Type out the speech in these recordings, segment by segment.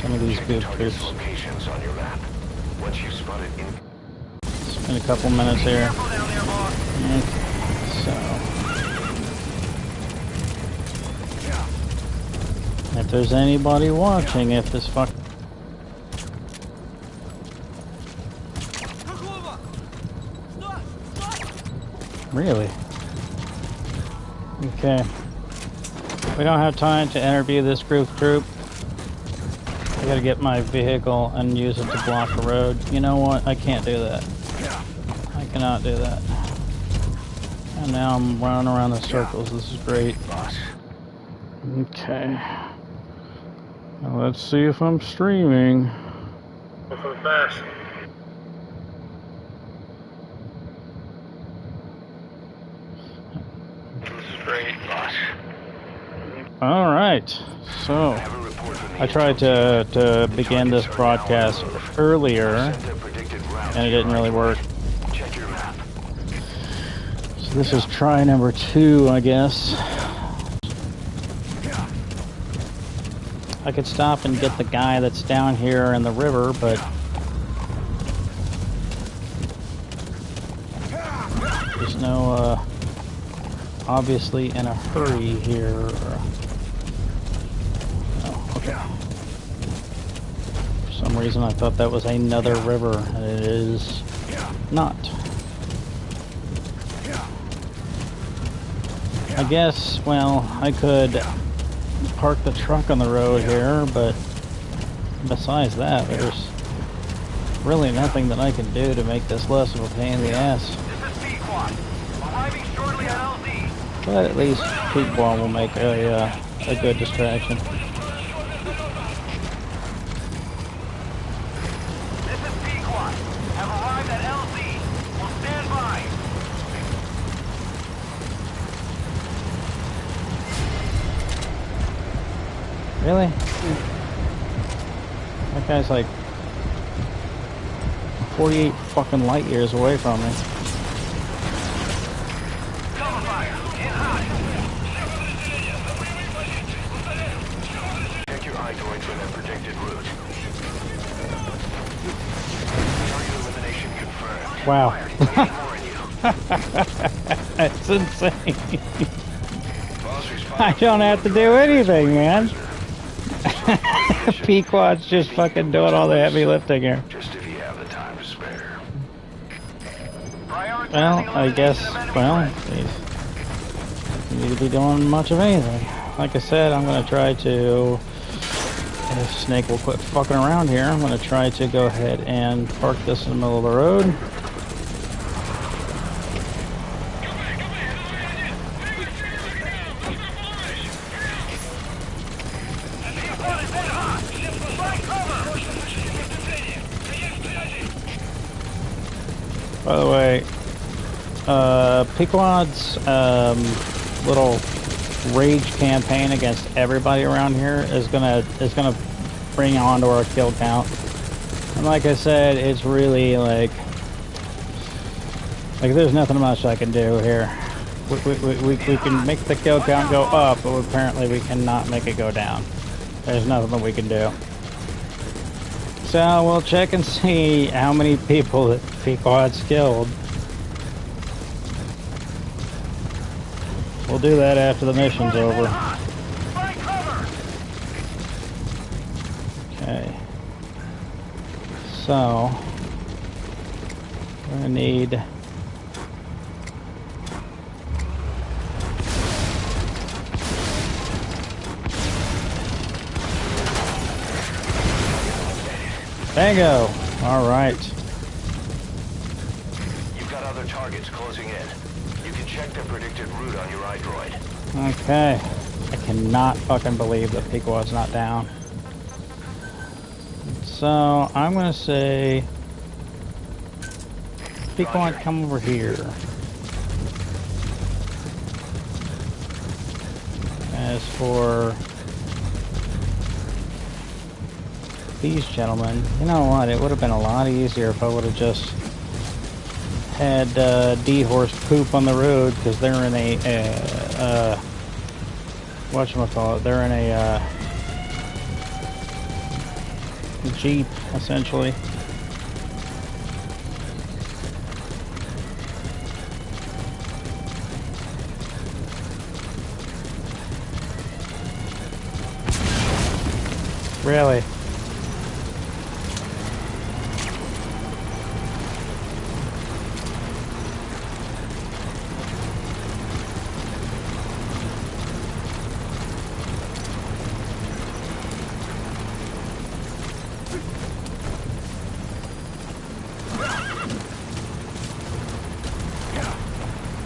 some of these goofers. Spend a couple minutes here. Okay, so if there's anybody watching, if this fuck. Really? Okay. We don't have time to interview this troop. I gotta get my vehicle and use it to block the road. You know what? I can't do that. I cannot do that. And now I'm running around in circles. This is great. Okay. Now let's see if I'm streaming. Go for the fast. Great, boss. All right, so I tried to begin this broadcast earlier, and it didn't really work. So this is try number 2, I guess. I could stop and get the guy that's down here in the river, but there's no obviously in a hurry here. Oh, okay. For some reason I thought that was another river, and it is not. I guess, well, I could park the truck on the road here, but besides that, there's really nothing that I can do to make this less of a pain in the ass. But at least Peatball will make a good distraction. This is Pequot. Have arrived at LZ. We'll stand by. Really? That guy's like 48 fucking light years away from me. Wow. That's insane. I don't have to do anything, man. Pequod's just fucking doing all the heavy lifting here. Just if you have the time to spare. Well, I guess, well, you need to be doing much of anything. Like I said, I'm going to try to, if Snake will quit fucking around here, I'm going to try to go ahead and park this in the middle of the road. By the way, Pequod's little rage campaign against everybody around here is gonna bring on to our kill count. And like I said, it's really like there's nothing much I can do here. We can make the kill count go up, but apparently we cannot make it go down. There's nothing that we can do. So we'll check and see how many people that Pequod's killed. We'll do that after the mission's over. Okay. So we're gonna need Bingo! Alright. You've got other targets closing in. You can check the predicted route on your iDroid. Okay. I cannot fucking believe that Pequod's not down. So, I'm gonna say Pequod, come over here. As for these gentlemen, you know what, it would have been a lot easier if I would have just had D-horse poop on the road, because they're in a whatchamacallit, they're in a Jeep, essentially. Really?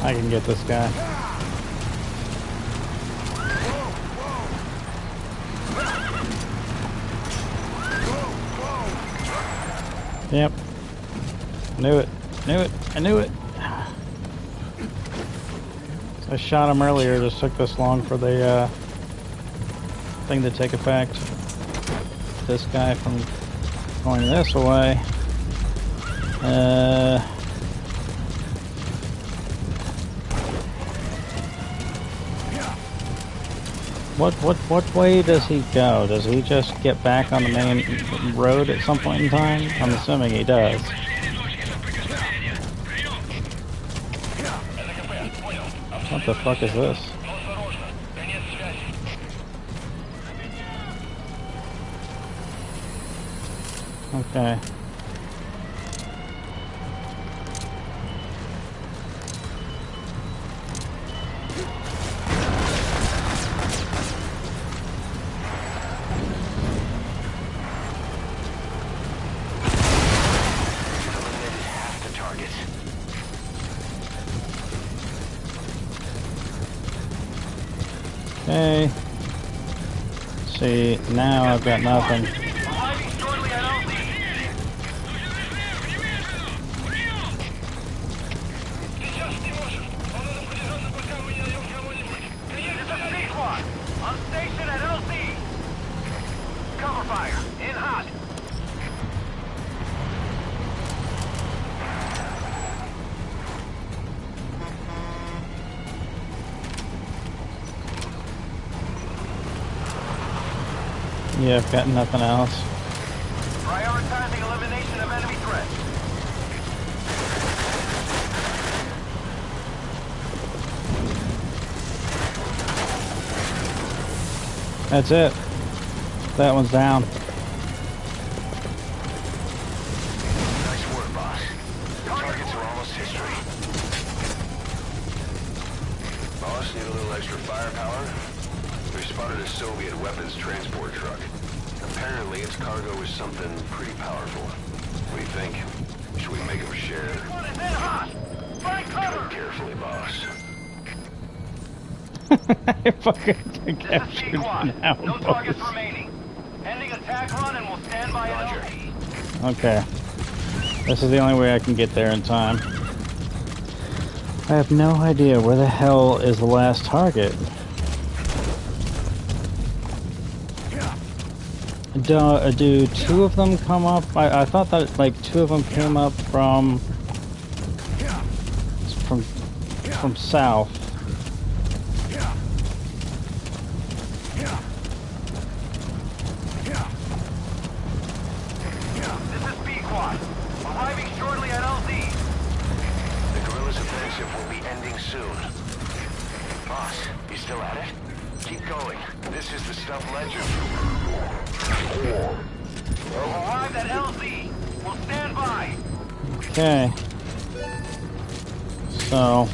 I can get this guy. Yep. Knew it. Knew it. I knew it. I shot him earlier. It just took this long for the thing to take effect. This guy from going this way. What way does he go? Does he just get back on the main road at some point in time? I'm assuming he does. What the fuck is this? Okay. Okay. See, now I've got nothing. Yeah, I've got nothing else. Prioritizing elimination of enemy threats. That's it. That one's down. Nice work, boss. The targets are almost history. Boss, need a little extra firepower? We spotted a Soviet weapons transport truck. Apparently its cargo is something pretty powerful. What do you think? Should we make them share? Tread carefully, boss. I fucking captured now. No targets remaining. Ending attack run and we'll stand by an LT. Okay. This is the only way I can get there in time. I have no idea where the hell is the last target. Do two of them come up? I thought that like two of them came up from south. This is B-Quad. Arriving shortly at LZ. The guerrillas' offensive will be ending soon. Boss, you still at it? Keep going. This is the stuff Legend. We'll arrive at LZ. We'll stand by. Okay. So,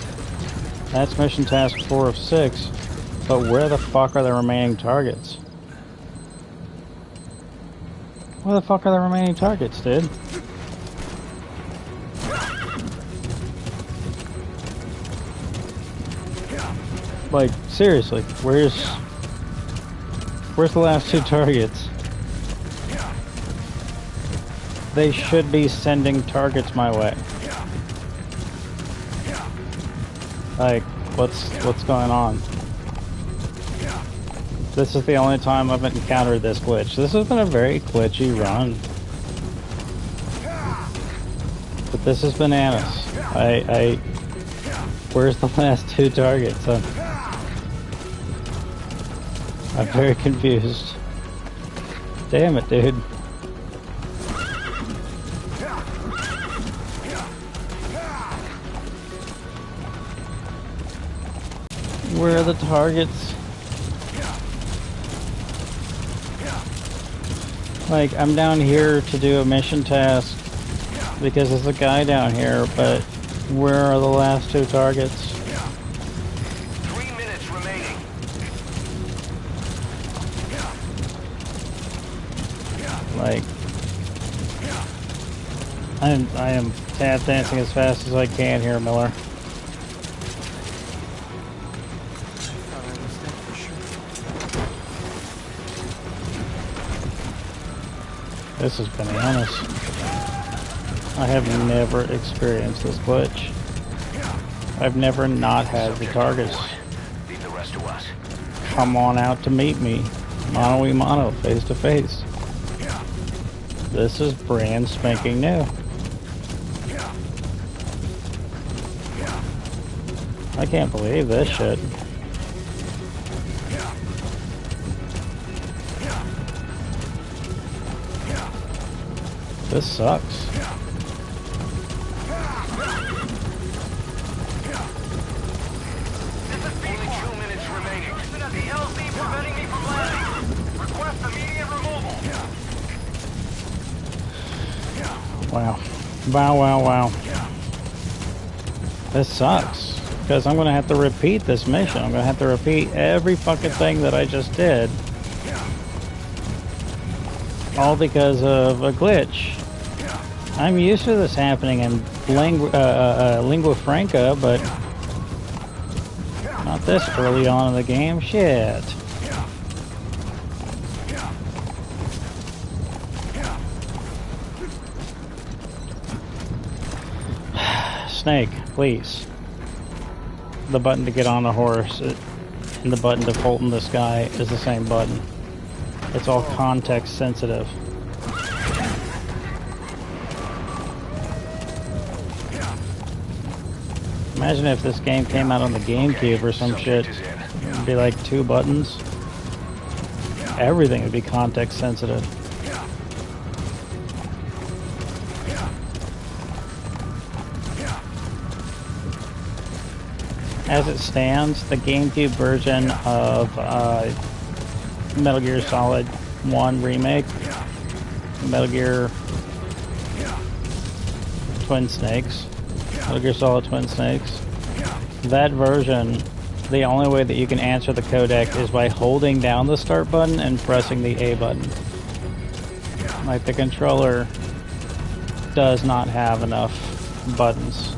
that's mission task 4 of 6. But where the fuck are the remaining targets? Where the fuck are the remaining targets, dude? Like, seriously, where's the last two targets? They should be sending targets my way. Like, what's going on? This is the only time I've encountered this glitch. This has been a very glitchy run. But this is bananas. Where's the last two targets? I'm very confused. Damn it, dude. Where are the targets? Like, I'm down here to do a mission task because there's a guy down here, but where are the last two targets? 3 minutes remaining. Like, I am tap dancing as fast as I can here, Miller. This is bananas. I have never experienced this glitch. I've never not had the targets Leave the rest to us. come on out to meet me. Mano a mano, face to face. This is brand spanking new. I can't believe this shit. This sucks. Only 2 minutes remaining. The LZ preventing me from landing. Request immediate removal. Wow. Wow, wow, wow. This sucks. Because I'm going to have to repeat this mission. I'm going to have to repeat every fucking thing that I just did. All because of a glitch. I'm used to this happening in lingua franca, but not this early on in the game. Shit. Snake, please. The button to get on the horse and the button to bolt in the sky is the same button. It's all context sensitive. Imagine if this game came out on the GameCube or some shit. It'd be like 2 buttons. Everything would be context sensitive. As it stands, the GameCube version of Metal Gear Solid 1 Remake, Metal Gear Twin Snakes, Metal Gear Solid Twin Snakes, that version, the only way that you can answer the codec is by holding down the start button and pressing the A button. Like, the controller does not have enough buttons.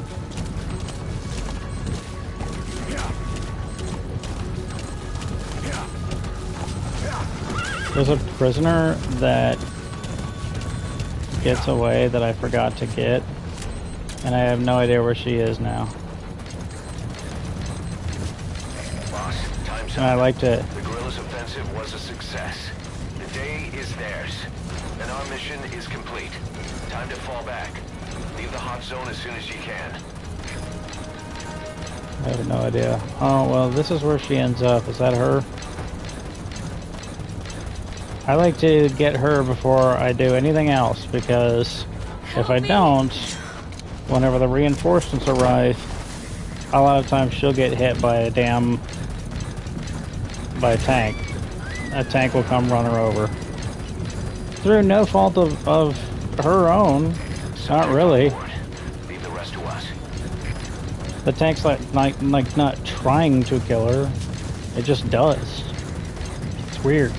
There's a prisoner that gets away that I forgot to get, and I have no idea where she is now. Boss, time's And I up. like to... The guerrillas' offensive was a success. The day is theirs, and our mission is complete. Time to fall back. Leave the hot zone as soon as you can. I have no idea. Oh, well, this is where she ends up. Is that her? I like to get her before I do anything else, because if I don't, whenever the reinforcements arrive, a lot of times she'll get hit by a tank. A tank will come run her over. Through no fault of her own. Not really. Leave the rest to us. The tank's like not trying to kill her. It just does. It's weird.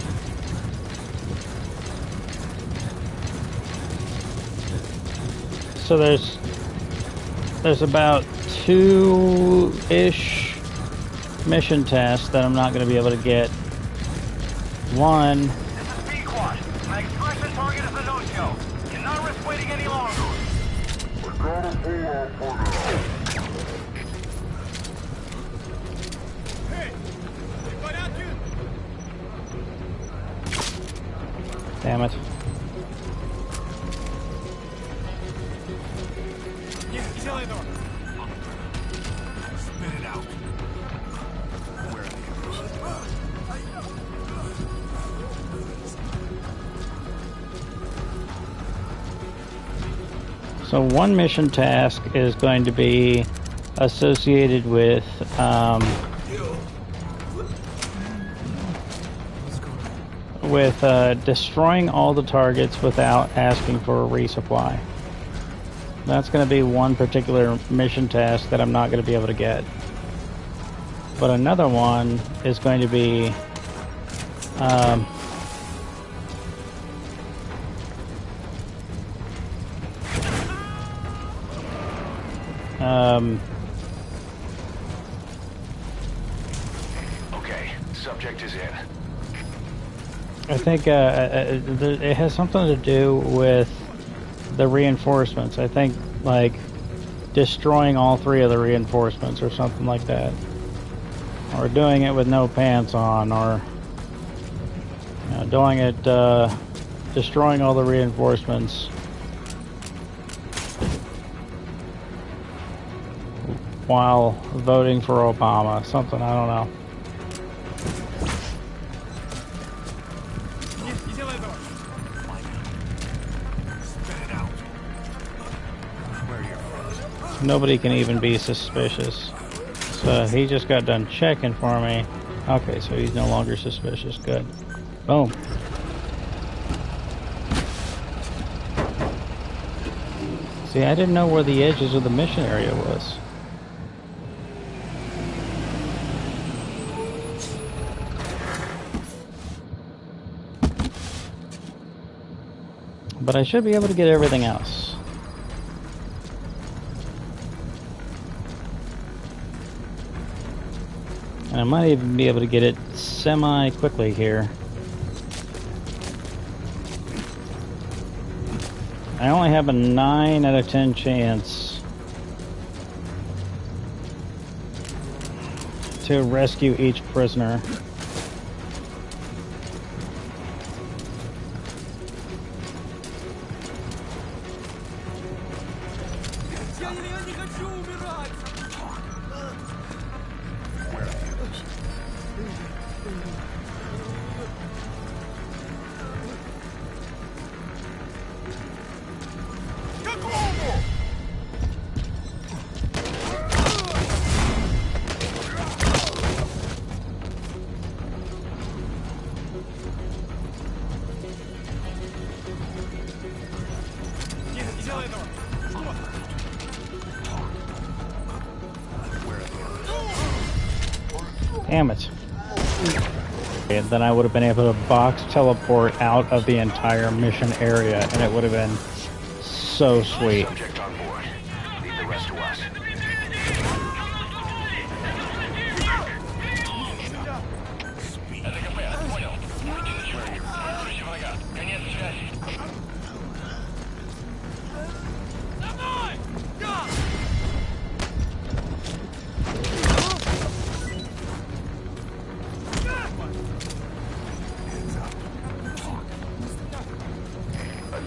So there's about 2-ish mission tasks that I'm not going to be able to get. One, This is B-Quad. My extraction target is a no-show. Cannot risk waiting any longer. damn it. Spit it out. Where are they? So one mission task is going to be associated with with destroying all the targets without asking for a resupply. That's going to be one particular mission task that I'm not going to be able to get. But another one is going to be Okay, subject is in. I think it has something to do with the reinforcements. I think, like, destroying all 3 of the reinforcements or something like that. Or doing it with no pants on, or doing it, destroying all the reinforcements while voting for Obama. Something, I don't know. Nobody can even be suspicious. So he just got done checking for me. Okay, so he's no longer suspicious. Good. Boom. See, I didn't know where the edges of the mission area was. But I should be able to get everything else. And I might even be able to get it semi-quickly here. I only have a 9 out of 10 chance to rescue each prisoner. Damn it. And then I would have been able to box teleport out of the entire mission area, and it would have been so sweet. Subject on board. Leave the rest to us.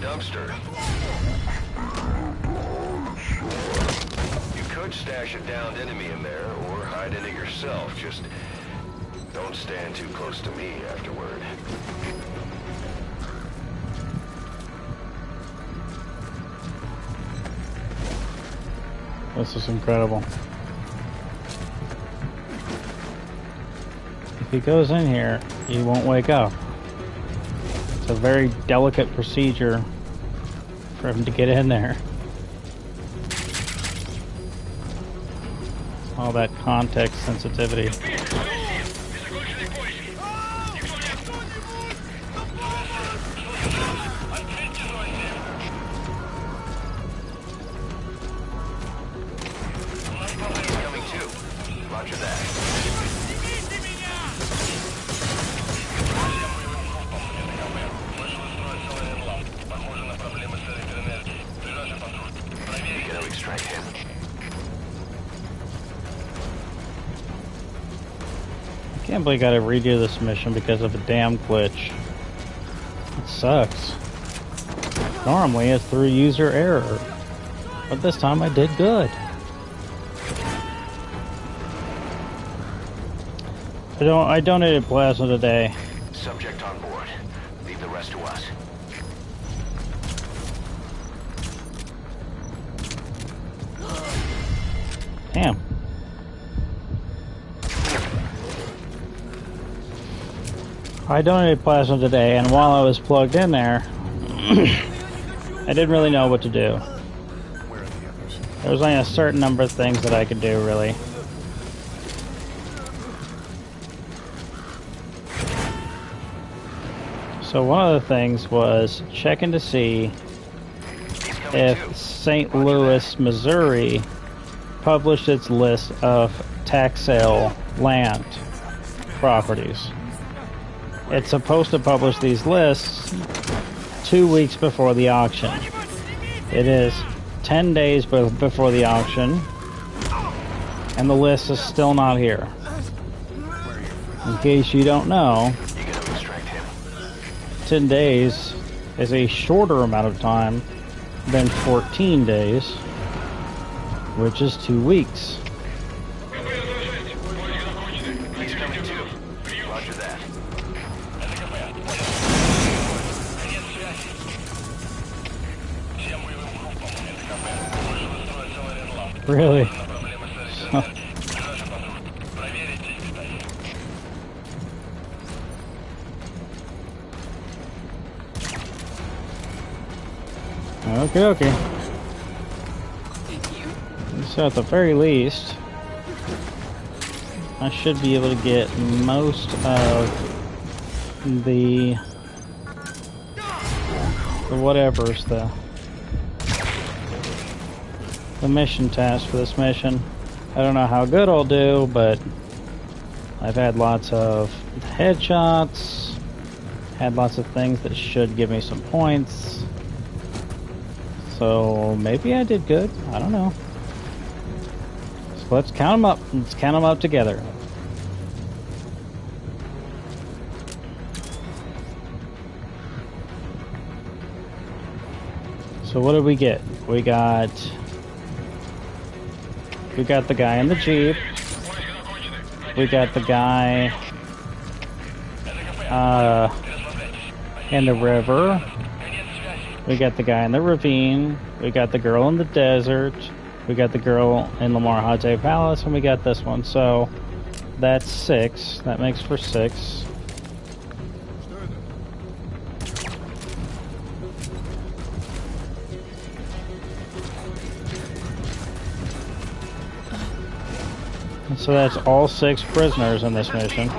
Dumpster. You could stash a downed enemy in there, or hide in it yourself. Just don't stand too close to me afterward. This is incredible. If he goes in here, he won't wake up. It's a very delicate procedure for him to get in there. All that context sensitivity. Coming too. Roger that. Extract him. I can't believe I gotta redo this mission because of a damn glitch. It sucks. Normally it's through user error, but this time I did good. I donated plasma today. Subject on board. Leave the rest to us. Damn. I donated plasma today, and while I was plugged in there, I didn't really know what to do. There was only a certain number of things that I could do, really. So one of the things was checking to see if St. Louis, Missouri published its list of tax sale land properties. It's supposed to publish these lists 2 weeks before the auction. It is 10 days before the auction, and the list is still not here. In case you don't know, 10 days is a shorter amount of time than 14 days, which is 2 weeks. He's coming too. Roger that. Really? Okay, okay. So at the very least, I should be able to get most of the whatever's the mission task for this mission. I don't know how good I'll do, but I've had lots of headshots, had lots of things that should give me some points. So maybe I did good. I don't know. So let's count them up. Let's count them up together. So what did we get? We got the guy in the Jeep. We got the guy in the river. We got the guy in the ravine. We got the girl in the desert. We got the girl in Lamar Hate Palace, and we got this one. So that's 6. That makes for 6. And so that's all 6 prisoners in this mission.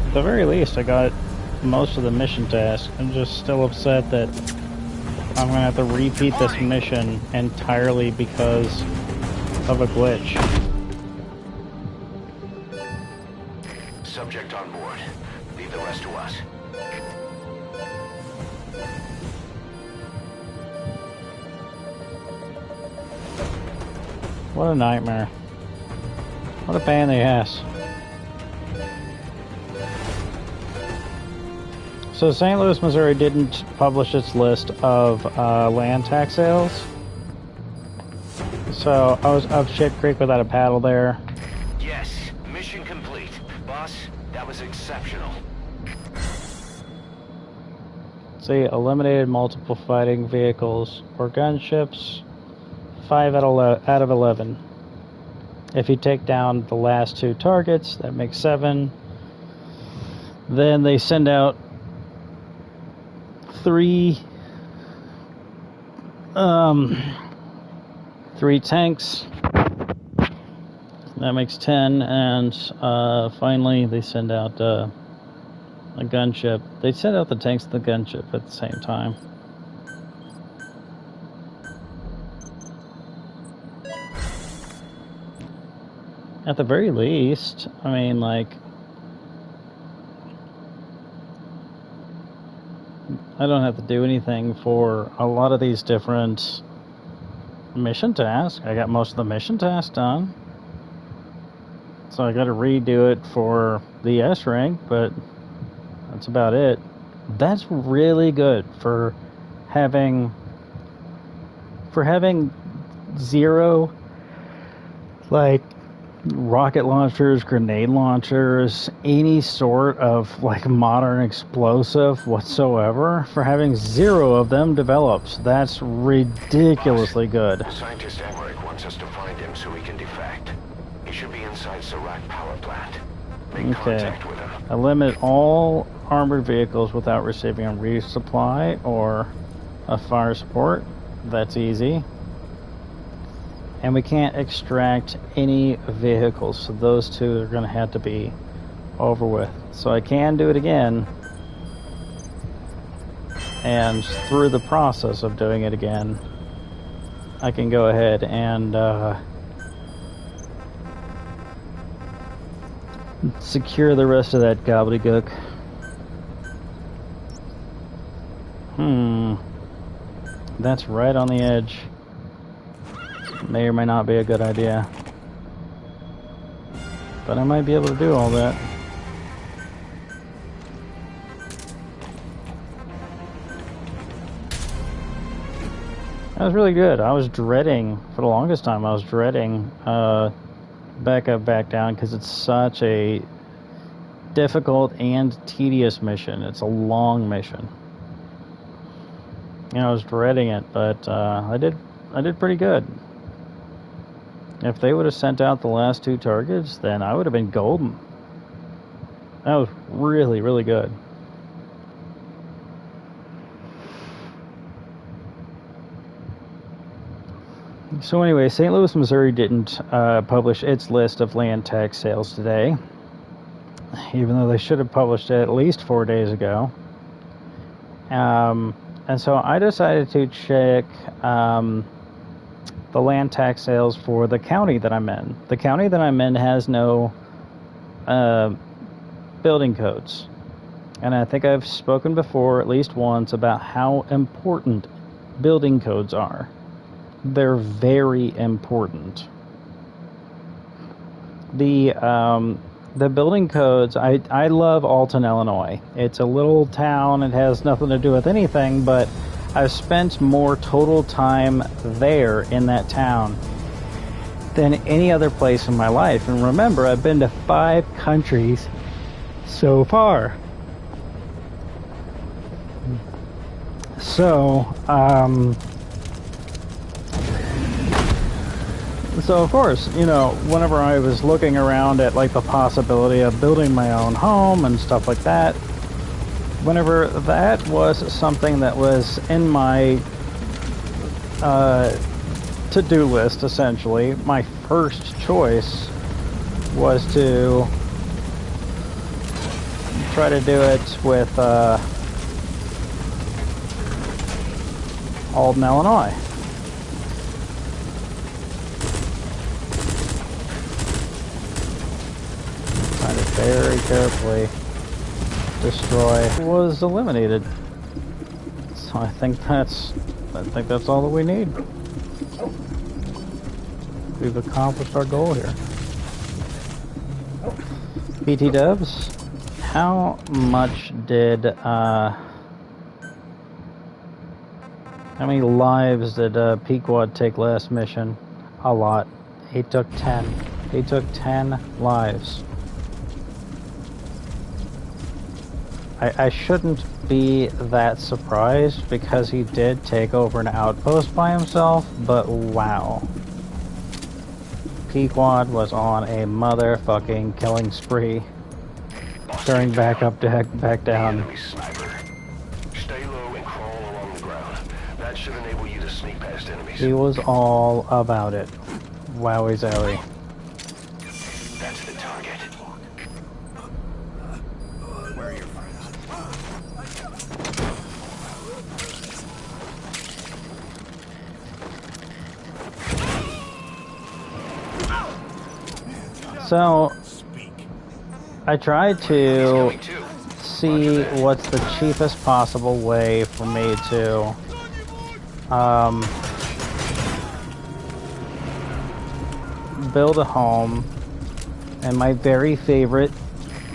At the very least, I got most of the mission tasks. I'm just still upset that I'm gonna have to repeat this mission entirely because of a glitch. Subject on board. Leave the rest to us. What a nightmare. What a pain in the ass. So St. Louis, Missouri didn't publish its list of land tax sales. So I was up shit creek without a paddle there. Yes, mission complete. Boss, that was exceptional. See, eliminated multiple fighting vehicles or gunships. 5 out of 11. If you take down the last 2 targets, that makes 7. Then they send out 3 tanks. That makes 10, and finally they send out a gunship. They send out the tanks and the gunship at the same time. At the very least, I mean, like, I don't have to do anything for a lot of these different mission tasks. I got most of the mission tasks done. So I got to redo it for the S rank, but that's about it. That's really good for having zero, like, rocket launchers, grenade launchers, any sort of like modern explosive whatsoever. For having 0 of them developed, that's ridiculously good. Scientist Emmerich wants us to find him so he can defect. He should be inside Serac power plant. Make contact with him. I limit all armored vehicles without receiving a resupply or a fire support. That's easy. And we can't extract any vehicles, so those 2 are going to have to be over with. So I can do it again, and through the process of doing it again, I can go ahead and secure the rest of that gobbledygook. That's right on the edge. May or may not be a good idea. But I might be able to do all that. That was really good. I was dreading, for the longest time, I was dreading back up, back down, because it's such a difficult and tedious mission. It's a long mission. You know, I was dreading it, but I did pretty good. If they would have sent out the last 2 targets, then I would have been golden. That was really, really good. So anyway, St. Louis, Missouri didn't publish its list of land tax sales today, even though they should have published it at least 4 days ago. And so I decided to check the land tax sales for the county that I'm in. The county that I'm in has no building codes. And I think I've spoken before at least once about how important building codes are. They're very important. The building codes, I love Alton, Illinois. It's a little town. It has nothing to do with anything, but I've spent more total time there in that town than any other place in my life. And remember, I've been to 5 countries so far. So of course, you know, whenever I was looking around at like the possibility of building my own home and stuff like that, whenever that was something that was in my to-do list, essentially, my first choice was to try to do it with Alton, Illinois. Trying to very carefully destroy was eliminated. So I think that's all that we need. We've accomplished our goal here. BT Dubs, how much did how many lives did Pequod take last mission? A lot. He took 10. He took 10 lives. I shouldn't be that surprised because he did take over an outpost by himself, but wow. Pequod was on a motherfucking killing spree. Turning back up to back down. Stay low and crawl along the ground. That should enable you to sneak past enemies. He was all about it. Wowie zowie. That's the target. Where are your friends? So I tried to see what's the cheapest possible way for me to build a home in my very favorite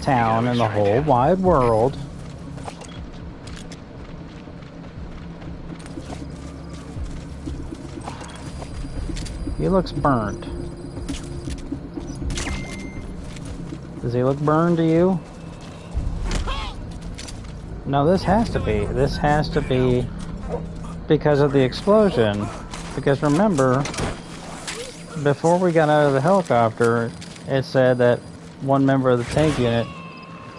town in the whole wide world. He looks burned. Does he look burned to you? No, this has to be. This has to be because of the explosion. Because remember, before we got out of the helicopter, it said that one member of the tank unit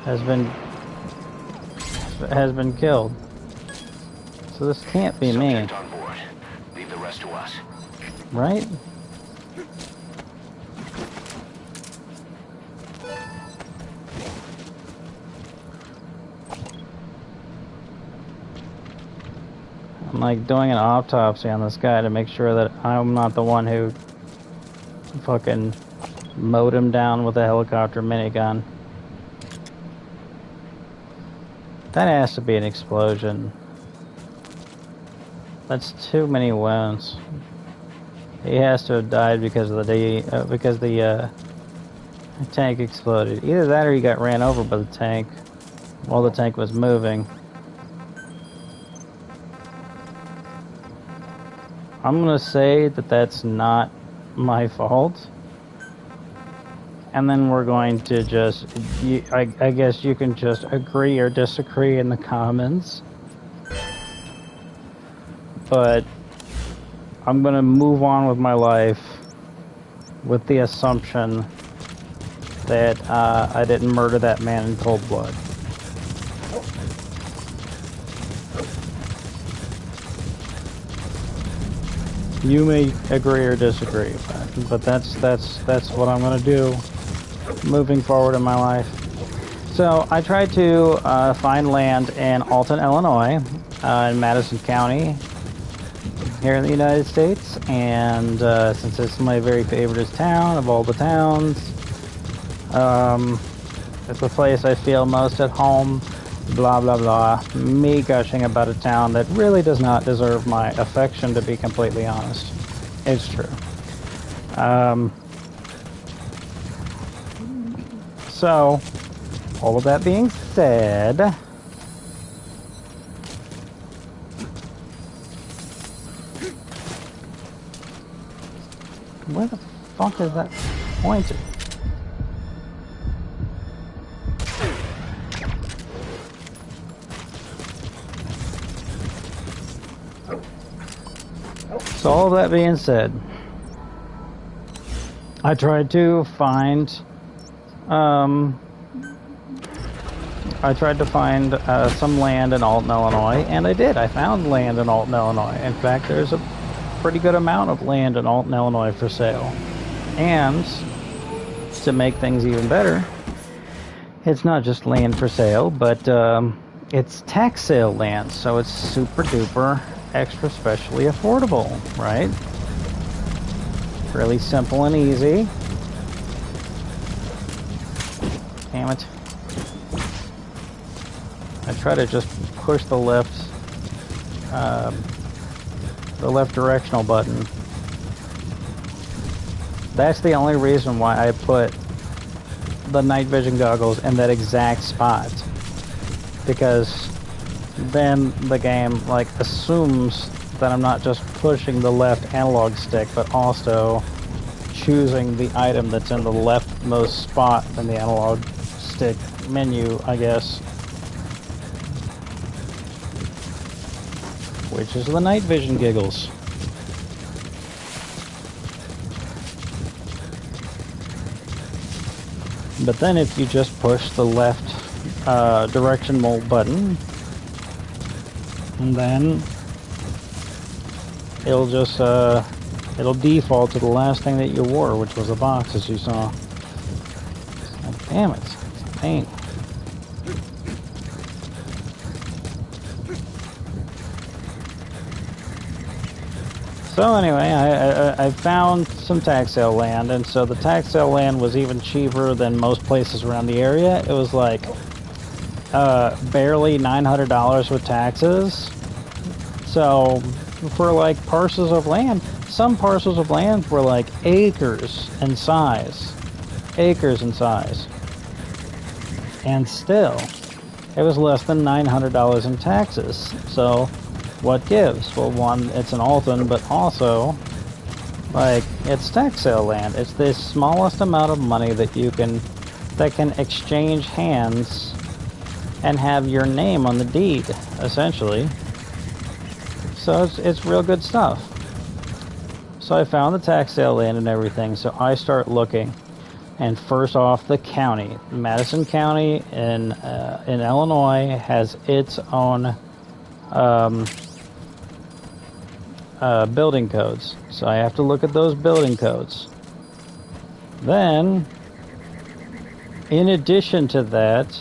has been killed. So this can't be me. Subject on board. Leave the rest to us. Right? I'm like doing an autopsy on this guy to make sure that I'm not the one who fucking mowed him down with a helicopter minigun. That has to be an explosion. That's too many wounds. He has to have died because of the tank exploded. Either that or he got ran over by the tank while the tank was moving. I'm gonna say that that's not my fault. And then we're going to just, I guess you can just agree or disagree in the comments. But I'm gonna move on with my life with the assumption that I didn't murder that man in cold blood. You may agree or disagree, but that's what I'm gonna do moving forward in my life. So I tried to find land in Alton, Illinois, in Madison County, here in the United States, and since it's my very favorite town of all the towns, it's the place I feel most at home. Blah blah blah. Me gushing about a town that really does not deserve my affection, to be completely honest. It's true. So, all of that being said, where the fuck is that pointed? So all of that being said, I tried to find some land in Alton, Illinois, and I did. I found land in Alton, Illinois. In fact, there's a pretty good amount of land in Alton, Illinois for sale. And to make things even better, it's not just land for sale, but it's tax sale land, so it's super duper extra specially affordable, right? Really simple and easy. Damn it. I try to just push the left directional button. That's the only reason why I put the night vision goggles in that exact spot, because then the game like assumes that I'm not just pushing the left analog stick, but also choosing the item that's in the leftmost spot in the analog stick menu, I guess, which is the night vision giggles. But then if you just push the left directional button, and then it'll just it'll default to the last thing that you wore, which was a box, as you saw. Oh, damn it, it's a pain. So anyway, I found some tax sale land, and so the tax sale land was even cheaper than most places around the area. It was like barely $900 with taxes. So for like parcels of land, some parcels of land were like acres in size. acres in size. And still, it was less than $900 in taxes. So, what gives? Well, one, it's an Alton, but also, like, it's tax sale land. It's the smallest amount of money that can exchange hands and have your name on the deed, essentially. So it's real good stuff. So I found the tax sale land and everything, so I start looking. And first off, the county. Madison County in Illinois has its own building codes. So I have to look at those building codes. Then, in addition to that,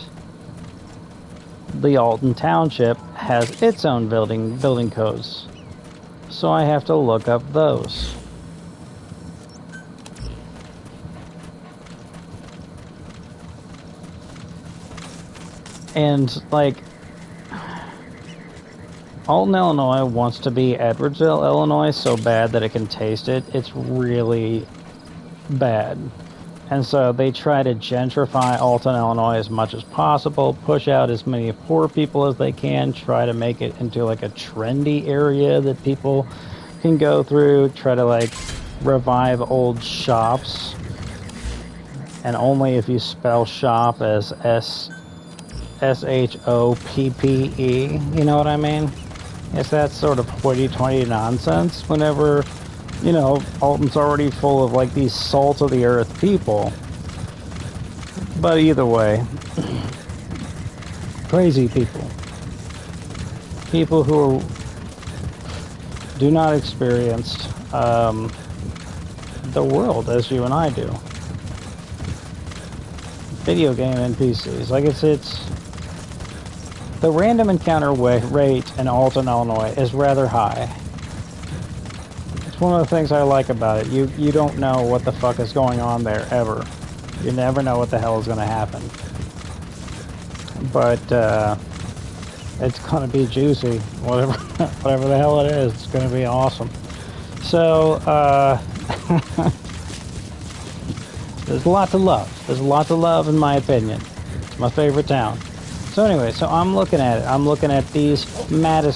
the Alton Township has its own building codes. So I have to look up those. And, like, Alton, Illinois wants to be Edwardsville, Illinois so bad that it can taste it. It's really bad. And so they try to gentrify Alton, Illinois as much as possible, push out as many poor people as they can, try to make it into like a trendy area that people can go through, try to like revive old shops. And only if you spell shop as S-H-O-P-P-E, you know what I mean? It's that sort of hoity-toity nonsense whenever, you know, Alton's already full of like these salt of the earth people. But either way, crazy people. People who do not experience the world as you and I do. Video game NPCs. Like it's the random encounter rate in Alton, Illinois is rather high. It's one of the things I like about it. You don't know what the fuck is going on there, ever. You never know what the hell is going to happen. But, it's going to be juicy. Whatever the hell it is, it's going to be awesome. So, there's a lot to love. There's a lot to love, in my opinion. It's my favorite town. So anyway, so I'm looking at it. I'm looking at these Madison